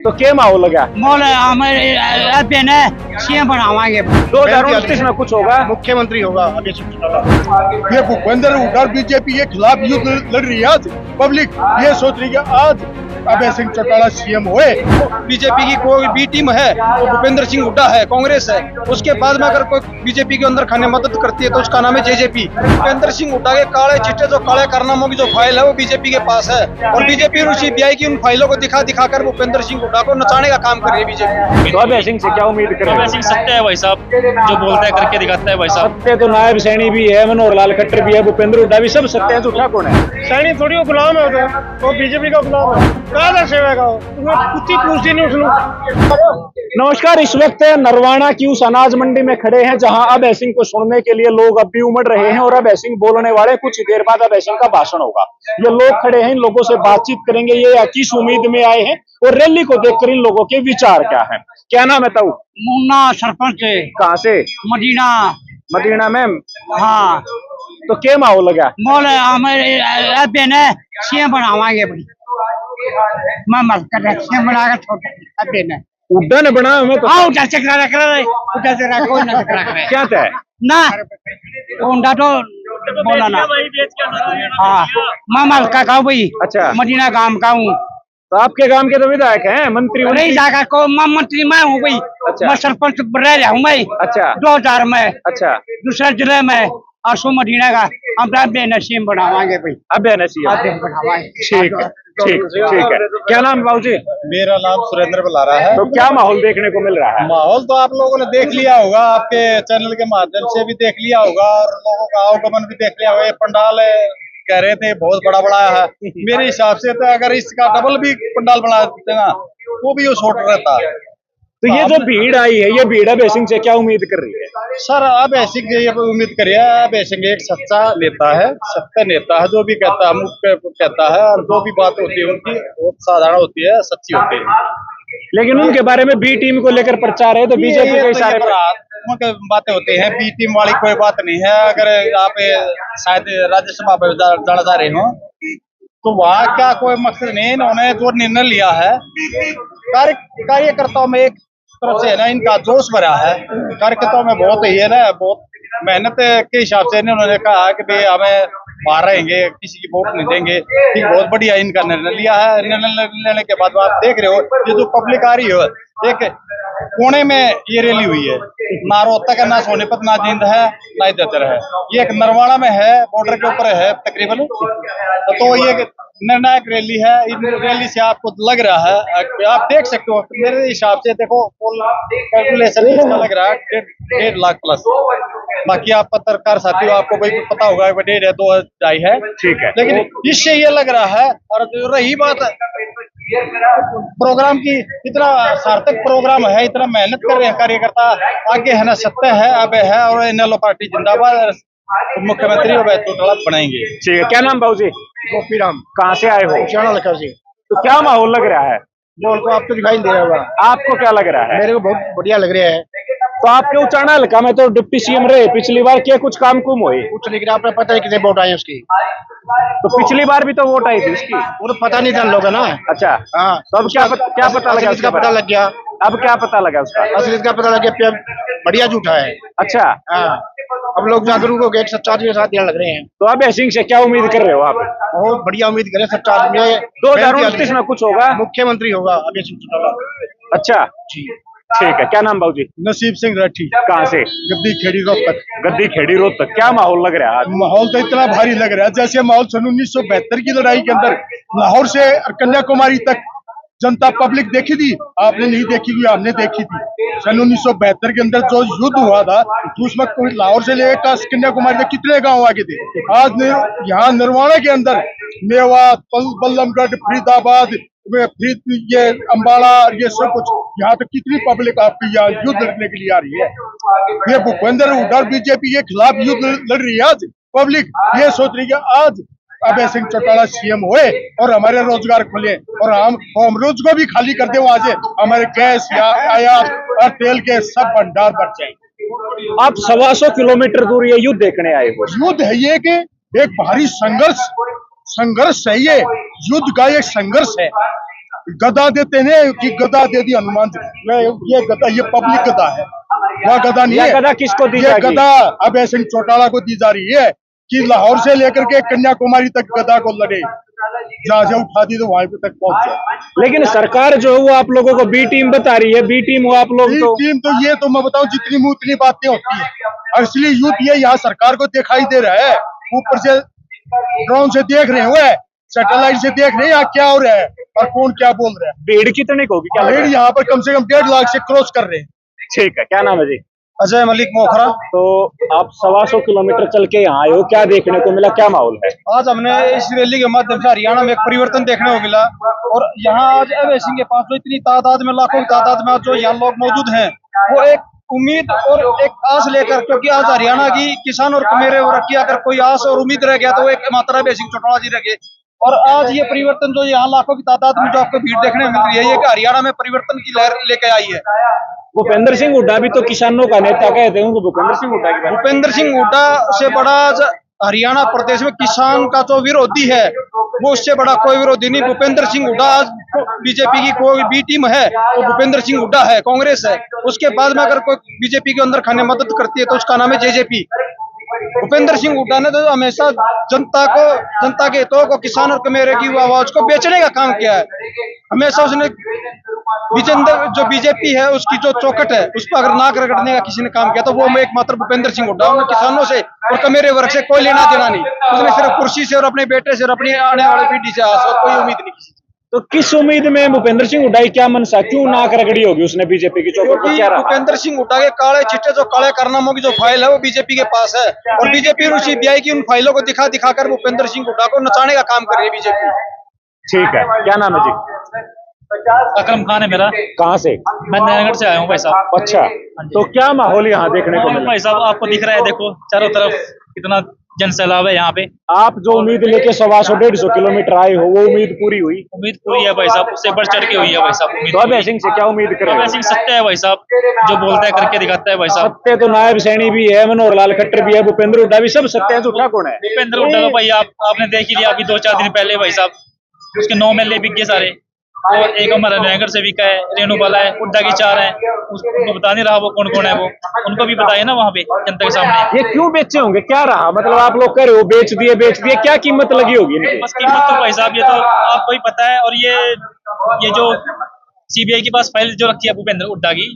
तो क्या माहौल लगा? मोल हमारे ने सीएम बनावाएंगे 2029 में कुछ होगा? मुख्यमंत्री होगा अभी ये भूपेंद्र हुड्डा बीजेपी के खिलाफ युद्ध लड़ रही है। आज पब्लिक ये सोच रही है आज अभय सिंह चौटाला सीएम हुए। बीजेपी की कोई भी टीम है तो भूपेंद्र सिंह हुड्डा है, कांग्रेस है, उसके बाद में अगर कोई बीजेपी के अंदर खाने मदद करती है तो उसका नाम है जेजेपी। भूपेंद्र सिंह हुड्डा के काले चिट्टे जो काले कारनामों की जो फाइल है वो बीजेपी के पास है और बीजेपी और सीबीआई की उन फाइलों को दिखा कर भूपेंद्र सिंह हुड्डा को नचाने का काम कर रही है बीजेपी। तो अभय सिंह से क्या उम्मीद करें? अभय सिंह सत्य है भाई साहब, जो बोलता है करके दिखाता है भाई साहब। सत्य तो नायब सैनी भी है, मनोहर लाल खट्टर भी है, भूपेंद्र हुड्डा भी, सब सत्य है। झूठा कौन है? सैनी थोड़ी वो गुलाम है, वो बीजेपी का गुलाम है। कहा सेवेगा कुछ ही पूछती नहीं उसने। नमस्कार, इस वक्त नरवाना की उस अनाज मंडी में खड़े हैं जहां अभय सिंह को सुनने के लिए लोग अब भी उमड़ रहे हैं और अभय सिंह बोलने वाले कुछ ही देर बाद अभय सिंह का भाषण होगा। ये लोग खड़े हैं, इन लोगों से बातचीत करेंगे, ये किस उम्मीद में आए हैं और रैली को देखकर इन लोगों के विचार क्या है। क्या नाम है ताऊ? मुन्ना सरपंच है। कहाँ से? मदीना। मदीना मैम। हाँ, तो क्या माहौल लगा? मोल हमारे ने सीएम बनावाएंगे मैं मत कर रहा सीएम बनाकर छोटा अबे ने हुड्डा ने बना हमें तो हाँ उधर से करा उधर से रखो ना क्या था ना उंडा तो बोला ना। हाँ मैं मत का कहूँ भाई। अच्छा। मदीना गांव का हूँ। तो आपके गांव के तो विधायक हैं, मंत्री नहीं जाकर को मैं मंत्री मैं हूँ भाई। अच्छा। मैं सरपंच रह रहा हूँ भाई। अच्छा। 2000 में। अच्छा। दूसरे जिले में और सो मदीना का हम बेनसीम बनावाएंगे भाई। अभय नसीम बनावाएंगे। ठीक है, ठीक ठीक है। क्या नाम बाबू जी? मेरा नाम सुरेंद्र बुलारा है। तो क्या माहौल देखने को मिल रहा है? माहौल तो आप लोगों ने देख लिया होगा, आपके चैनल के माध्यम से भी देख लिया होगा और लोगों का आवागमन भी देख लिया होगा। ये पंडाल कह रहे थे बहुत बड़ा बड़ा है, मेरे हिसाब से तो अगर इसका डबल भी पंडाल बना देते ना वो भी वो छोटा रहता। तो ये जो भीड़ आई है, ये भीड़ अभय सिंह से क्या उम्मीद कर रही है? सर अभय सिंह ये उम्मीद करिए, अभय सिंह एक सच्चा नेता है, सत्य नेता है, जो भी कहता है मुख्य कहता है और जो भी बात होती है उनकी बहुत साधारण होती है, सच्ची होती है। लेकिन उनके बारे में बी टीम को लेकर प्रचार है तो बीजेपी के सारे उनके बातें होती हैं, बी टीम वाली कोई बात नहीं है। अगर आप शायद राज्यसभा में जाना चाह रहे हो तो वहाँ क्या कोई मकसद नहीं, इन्होंने जो निर्णय लिया है कार्यकर्ताओं में एक तरफ से है ना इनका जोश भरा है, कार्यकर्ताओं में बहुत ही है ना, बहुत मेहनत के हिसाब से इन्होंने कहा कि भाई हमें बाहर रहेंगे, किसी की वोट नहीं देंगे। ठीक, बहुत बढ़िया इनका निर्णय लिया है। निर्णय लेने के बाद आप देख रहे हो ये जो पब्लिक आ रही है, एक कोने में ये रैली हुई है, ना रोहतक है, ना सोनीपत, ना जींद है, ना इधर है, ये एक नरवाना में है, बॉर्डर के ऊपर है तकरीबन। तो ये निर्णायक रैली है। इन रैली से आपको लग रहा है, आप देख सकते हो, मेरे हिसाब से देखो कैलकुलेशन इसका लग रहा है 1.5 लाख प्लस। बाकी आप पत्रकार साथी हो, आपको भाई पता होगा 1.5 है 2 ढाई है, ठीक है, लेकिन इससे ये लग रहा है। और रही बात प्रोग्राम की, इतना सार्थक प्रोग्राम है, इतना मेहनत कर रहे हैं कार्यकर्ता, आगे है ना सत्य है अभय है और इनेलो पार्टी जिंदाबाद, मुख्यमंत्री अभय चौटाला बनाएंगे। ठीक है। क्या नाम बाबू जी? गोपीराम। कहाँ से आए हो? चाणा जी। तो क्या माहौल लग रहा है? बोल को आपको दिखाई दे रहा होगा, आपको क्या लग रहा है? मेरे को बहुत बढ़िया लग रहा है। तो आपके उचाना हल्का में तो डिप्टी सीएम रहे, पिछली बार क्या कुछ काम कुम हुए? कुछ नहीं, आपने पता है कितने वोट आए उसकी? तो पिछली बार भी तो वोट आई थी उसकी, वो तो पता नहीं था लोगों ना। अच्छा। हाँ, तो अब क्या पता लगा? इसका पता लग गया। अब क्या पता लगा उसका? असलियत का पता लग गया, बढ़िया झूठा है। अच्छा। हाँ, अब लोग जागरूक हो गए, सच्चा आदमी के साथ देने लग रहे हैं। तो अभय सिंह से क्या उम्मीद कर रहे हो आप? बहुत बढ़िया उम्मीद करें, सच्चा आदमी 2029 में कुछ होगा? मुख्यमंत्री होगा अभय सिंह चौटाला। अच्छा जी, ठीक है। क्या नाम बाबू जी? नसीब सिंह राठी। कहाँ से? गद्दी खेड़ी रोहतक। गद्दी खेड़ी रोहतक। क्या माहौल लग रहा है आज? माहौल तो इतना भारी लग रहा है जैसे माहौल सन 1972 की लड़ाई के अंदर लाहौर से कन्याकुमारी तक जनता पब्लिक देखी थी, आपने नहीं देखी हुई, हमने देखी थी। सन 1972 के अंदर जो युद्ध हुआ था उसमें लाहौर से लेकर कन्याकुमारी तक कितने गांव आगे थे। आज यहाँ नरवाना के अंदर मेवात, बल्लमगढ़, फरीदाबाद, ये अम्बाला, ये सब कुछ, यहाँ तक कितनी पब्लिक आपकी यहाँ युद्ध लड़ने के लिए आ रही है। ये भूपेंद्र हुड्डा बीजेपी के खिलाफ युद्ध लड़ रही है। आज पब्लिक ये सोच रही है आज अभय सिंह चौटाला सीएम हुए और हमारे रोजगार खुले और हम होम रोज को भी खाली कर दे, वहां से हमारे गैस या आयात और तेल के सब भंडार बढ़ जाएंगे। आप 125 किलोमीटर दूर ये युद्ध देखने आए हो? युद्ध है ये कि एक भारी संघर्ष है, ये युद्ध का एक संघर्ष है। गदा देते हैं कि गदा दे दी हनुमान जी। ये गदा, ये पब्लिक गदा है, वह गदा नहीं यह है। गदा किसको दी ये जाएगी? गदा अभय सिंह चौटाला को दी जा रही है कि लाहौर से लेकर के कन्याकुमारी तक गदा को लड़े, जहां से उठा दी तो वहां पे तक पहुंच जाए। लेकिन सरकार जो है वो आप लोगों को बी टीम बता रही है, बी टीम हो आप लोग तो। टीम तो ये तो मैं बताऊं, जितनी मुंह उतनी बातें होती है। असली यूथ ये यहाँ सरकार को दिखाई दे रहा है, ऊपर से ड्रोन से देख रहे हुए, सैटेलाइट से देख रहे हैं यहाँ क्या हो रहा है और कौन क्या बोल रहा है। भीड़ कितने की होगी क्या लग रहा भीड़ है? यहाँ पर कम से कम 1.5 लाख से क्रॉस कर रहे हैं। ठीक है, क्या नाम है जी? अजय मलिक मोखरा। तो आप 125 किलोमीटर चल के यहाँ आए हो, क्या देखने को मिला, क्या माहौल है? आज हमने इस रैली के माध्यम से हरियाणा में एक परिवर्तन देखने को मिला और यहाँ आज अभय सिंह के पास जो इतनी तादाद में, लाखों की तादाद में आज जो यहाँ लोग मौजूद हैं, वो एक उम्मीद और एक आस लेकर, क्योंकि आज हरियाणा की किसान और मेरे वर्ग की अगर कोई आस और उम्मीद रह गया तो वो एक मात्र अभय सिंह चौटाला जी रह गए। और आज ये परिवर्तन जो यहाँ लाखों की तादाद में जो आपको भीड़ देखने को मिल रही है, ये कि हरियाणा में परिवर्तन की लहर लेके आई है। भूपेंद्र सिंह हुड्डा भी तो किसानों का नेता कहते हैं, भूपेंद्र सिंह हुड्डा की बात। भूपेंद्र सिंह हुड्डा से बड़ा हरियाणा प्रदेश में किसान का जो विरोधी है, वो उससे बड़ा कोई विरोधी नहीं। भूपेंद्र सिंह हुड्डा आज बीजेपी की कोई बी टीम है तो भूपेंद्र सिंह हुड्डा है, कांग्रेस है। उसके बाद में अगर कोई बीजेपी के अंदर खाने मदद करती है तो उसका नाम है जेजेपी। भूपेंद्र सिंह हुड्डा ने तो हमेशा जनता के हितों को, किसान और कमेरे की आवाज को बेचने का काम किया है। हमेशा उसने जो बीजेपी है उसकी जो चौखट है उस पर अगर नाक रगड़ने का किसी ने काम किया तो वो एकमात्र भूपेंद्र सिंह हुड्डा। उन्हें किसानों से और कमेरे वर्ग से कोई लेना देना नहीं, उसने सिर्फ कुर्सी से और अपने बेटे से और अपनी आने वाली पीढ़ी से आस और कोई उम्मीद नहीं किसी। तो किस उम्मीद में भूपेंद्र सिंह हुड्डा की क्या मनसा, क्यों नाक रगड़ी होगी उसने बीजेपी की चौखट पर? क्या रहा? भूपेंद्र सिंह हुड्डा के काले चिट्टे, जो काले कारनामों की जो फाइल है वो बीजेपी के पास है और बीजेपी और सीबीआई की उन फाइलों को दिखाकर भूपेंद्र सिंह हुड्डा को नचाने का काम कर रही है बीजेपी। ठीक है, क्या नाम है जी? अकरम खान है मेरा। कहाँ से? मैं नयनगढ़ से आया हूँ भाई साहब। अच्छा, तो क्या माहौल यहाँ देखने को मिला? भाई साहब आपको दिख रहा है, देखो चारों तरफ कितना जन सैलाब है यहाँ पे। आप जो उम्मीद लेके 125-150 किलोमीटर आए हो, वो उम्मीद पूरी हुई? उम्मीद पूरी है भाई साहब, उससे बढ़ चढ़ के हुई है भाई साहब उम्मीद। तो अभय सिंह से क्या उम्मीद कर रहे अभय हो? सिंह सत्य है भाई साहब, जो बोलता है करके दिखाता है भाई साहब। सत्य तो नायब सैनी भी है, मनोहर लाल खट्टर भी है, भूपेंद्र हुड्डा भी, सब सत्य है। झूठा कौन है? भूपेंद्र हुड्डा को भाई आपने देख ही लिया अभी 2-4 दिन पहले भाई साहब, उसके 9 मेले बिक गए सारे। और एक हमारा नयनगढ़ से बिका है, रेणु बाला है, हुड्डा की 4 है। उनको बता नहीं रहा वो कौन कौन है, वो उनको भी बताइए ना वहाँ पे जनता के सामने। ये क्यों बेचे होंगे, क्या रहा? मतलब आप लोग कह रहे हो बेच दिए, क्या कीमत लगी होगी इनकी? बस कीमत तो भाई साहब ये तो आपको ही पता है। और ये जो सीबीआई के पास फाइल जो रखी है भूपेंद्र हुड्डा की,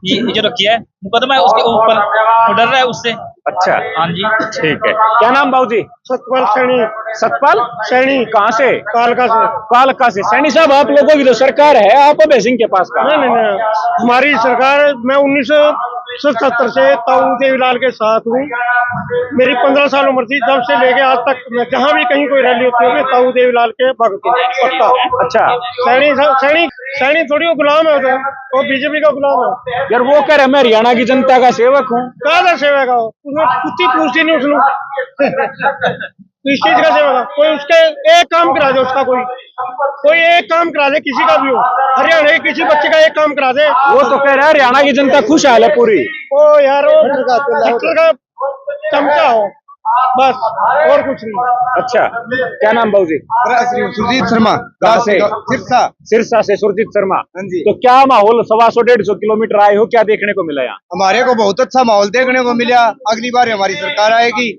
ये जो रखी है मुकदमा है उसके ऊपर, वो डर रहा है उससे। अच्छा, हाँ जी, ठीक है। क्या नाम बाबूजी? सतपाल सैनी। सतपाल सैनी, कहाँ से? कालका से। कालका से। सैनी साहब, आप लोगों की तो सरकार है, आप अभय सिंह के पास कहाँ? नहीं, हमारी सरकार, मैं 1977 से ताऊ देवीलाल के साथ हूँ। मेरी 15 साल उम्र थी, जब से लेके आज तक मैं जहाँ भी कहीं कोई रैली होती है मैं ताऊ देवीलाल के भक्त हूँ, पक्का। अच्छा, सैनी थोड़ी वो गुलाम है, वो बीजेपी का गुलाम है यार। वो कह रहे मैं हरियाणा की जनता का सेवक हूँ। कहा सेवक है, उसने कुछ पूछती नहीं उसने। इस चीज का सेवक है, कोई उसके एक काम करा दे, उसका कोई एक काम करा दे, किसी का भी हो, हरियाणा के किसी बच्चे का एक काम करा दे। वो तो कह रहा है हरियाणा की जनता खुशहाल है पूरी। ओ यार, वो का चमचा हो बस, और कुछ नहीं। अच्छा, क्या नाम बाबूजी? सुरजीत शर्मा। कहाँ से? सिरसा से सुरजीत शर्मा। हाँ जी। तो क्या माहौल, 125-150 किलोमीटर आए हो, क्या देखने को मिला यहाँ? हमारे को बहुत अच्छा माहौल देखने को मिला। अगली बार हमारी सरकार आएगी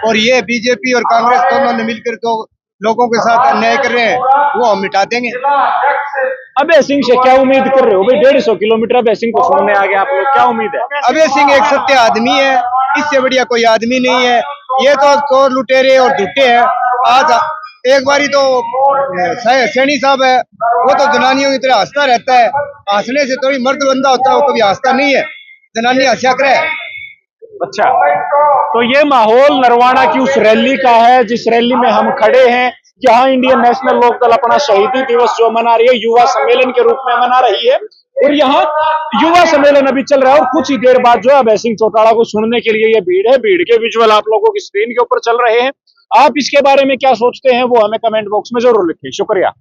और ये बीजेपी और कांग्रेस दोनों ने मिलकर तो लोगों के साथ अन्याय कर रहे हैं, वो हम मिटा देंगे। अभय सिंह से क्या उम्मीद कर रहे हो भाई? 150 किलोमीटर अभय सिंह को सुनने आ गया आप लोग, क्या उम्मीद है? अभय सिंह एक सत्य आदमी है, इससे बढ़िया कोई आदमी नहीं है। ये तो चोर लुटेरे और झूठे हैं। आज एक बारी तो सैनी साहब है, वो तो जनानियों की तरह हंसता रहता है। हंसने से थोड़ी मर्द बंदा होता है, वो कभी हंसता नहीं है, जनानी हंसा करे। अच्छा, तो ये माहौल नरवाना की उस रैली का है जिस रैली में हम खड़े हैं। यहाँ इंडियन नेशनल लोकदल अपना शहीदी दिवस जो मना रही है, युवा सम्मेलन के रूप में मना रही है। और यहाँ युवा सम्मेलन अभी चल रहा है और कुछ ही देर बाद जो है अभय सिंह चौटाला को सुनने के लिए ये भीड़ है। भीड़ के विजुअल आप लोगों की स्क्रीन के ऊपर चल रहे हैं। आप इसके बारे में क्या सोचते हैं वो हमें कमेंट बॉक्स में जरूर लिखें। शुक्रिया।